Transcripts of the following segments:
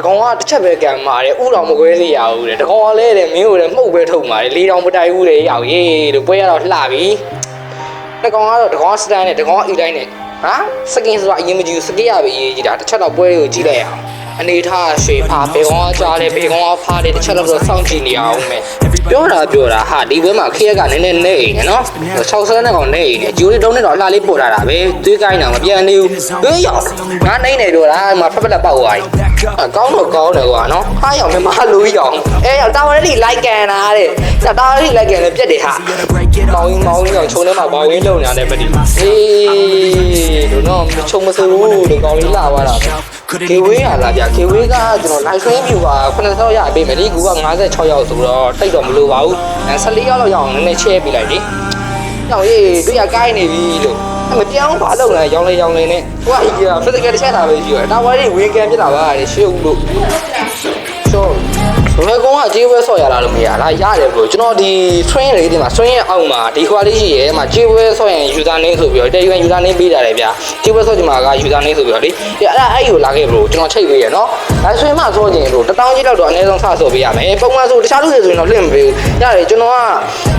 ကောင်ကတစ်ချက်ပဲကံမာတယ်ဥတော်မကွဲစေရဘူးတဲ့တကောင်ကလည်းတဲ့မင်းကိုလည်းမှုတ်ပဲထုတ်မာတယ်လေးတောင်မတိုင်ဘူးတဲ့ရောက်ရေးလို့ပွဲရတော့လှပြီတကောင်ကတော့တကောင်စတန်နဲ့တကောင်အီတိုင်းနဲ့ဟာစကင်ဆိုတာအရင်မကြည့်ဘူးစကင်ရပဲရေးကြည့်တာတစ်ချက်တော့ပွဲကိုကြည့်လိုက်အောင်အနေထားရွှေဖာဘေကောင်ကကြားတယ်ဘေကောင်ကဖားတယ်တစ်ချက်တော့စောင့်ကြည့်နေအောင်မယ်ပြောတာဟာဒီဘွဲမှာခရက်ကနေနေနေနေနော်60နဲ့ကောင်နေနေဂျူရီတုံးနဲ့တော့အလှလေးပို့ထားတာပဲသွေးကိုင်းတာမပြန်နေဘူးဟေးရောက်ငါနေနေတော့လားမဖက်ဖက်လက်ပေါက်သွားပြီကောင်းတော့ကောင်းတယ်ကွာနော်ဟာရောက်မမလိုးရောက်အဲရောက်တာဝရတိလိုက်ကန်တာတဲ့တာဝရတိလိုက်ကန်လည်းပြက်တယ်ဟာမောင်းရောက်ချုံထဲမှာဘောင်းရင်းလုံနေတာလည်းမတည်အေးတို့တော့ချုံမစိုးဘူးလို့ကောင်းလေးလာသွားတာကေဝေးရလာကြကေဝေးကကျွန်တော် live stream view ပါ9000ရပေးမယ်ဒီကူက56ရောက်ဆိုတော့တိတ်တော့မလိုပါဘူး14ရောက်လောက်ရအောင်နည်းနည်း share ပေးလိုက်လေ။ကြောင်ရေးတွေ့ရကိုင်းနေပြီလို့မပြောင်းဘာလုပ်လဲရောင်းလေနဲ့ဟိုကကြီးက physical တစ်ချက်တာပဲရှိရတာဝါရီဝင်ကန်ဖြစ်တာပါလေရှေ့ဦးလို့ဆိုဘယ်ကောင်ကကြေးဝဲဆော့ရလာလို့မရလားရတယ်ဘို့ကျွန်တော်ဒီ train လေးဒီမှာ train ရဲ့အောက်မှာဒီခွာလေးရှိရဲမှာကြေးဝဲဆော့ရင် user name ဆိုပြီးတော့တရားဝင် user name ပေးကြတယ်ဗျာကြေးဝဲဆော့ဒီမှာက user name ဆိုပြီးတော့လေအဲ့ကိုလာခဲ့ဘို့ကျွန်တော်ချိတ်ပေးရနော်ဒါဆိုရင်မှဆော့ခြင်းလို့1000ကြီးလောက်တော့အနည်းဆုံးစဆော့ပေးရမယ်ပုံမှန်ဆိုတခြားလူတွေဆိုရင်တော့လင့်မပေးဘူးရတယ်ကျွန်တော်က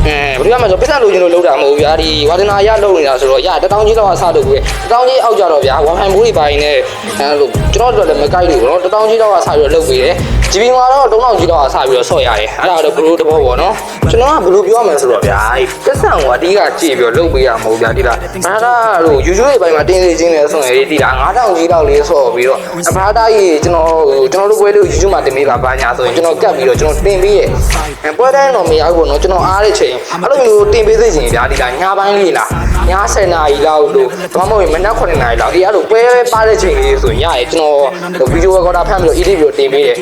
ဘယ်လိုရမလဲဆိုပတ်စံလိုချင်လို့လုပ်တာမဟုတ်ဘူးဗျာဒီဝါဒနာရလုပ်နေတာဆိုတော့ရ1000ကြီးလောက်ကစလုပ်ပြီး1000ကြီးအောက်ကြတော့ဗျာ wifi ဘူးတွေပိုင်းနဲ့အဲ့လိုကျွန်တော်တို့လည်းမကိုက်လို့နော်1000ကြီးလောက်ကစပြီးတော့လုပ်ပေးတယ်GB မှာတော့3000ကြီးလောက်ကစပြီးတော့ဆော့ရတယ်အဲ့ဒါတော့ဘလူးတဘောပေါ့နော်ကျွန်တော်ကဘလူးပြောမယ်ဆိုတော့ဗျာပတ်စံကအဓိကကြည့်ပြီးတော့လုပ်ပေးရမဟုတ်ဗျာဒီလားဘာသာလို့ YouTube တွေပိုင်းမှာတင်းနေချင်းလဲဆိုရင်ဒီလား9000ကြီးလောက်လေးဆော့ပြီးတော့ဘာသာကြီးကျွန်တော်တို့ပွဲလေး YouTube မှာတင်ပေးပါဘာညာဆိုရင်ကျွန်တော်ကတ်ပြီးတော့ကျွန်တော်တင်ပေးရဲ့ပွဲတိုင်းတော့မရဘူးပေါ့နော်ကျွန်တော်အားတဲ့ချိန်အဲ့လိုမျိုးတင်ပေးစေချင်ဗျာဒီလားညပိုင်းလေးလားည10နာရီလောက်လို့ဘာမှမဟုတ်မနက်9နာရီလောက်အဲ့လိုပွဲပါတဲ့ချိန်လေးဆိုရင်ရရဲ့ကျွန်တော်ဗီဒီယိုကော်တာဖမ်းပြီးတော့ edit ပြီးတော့တင်ပေးတယ်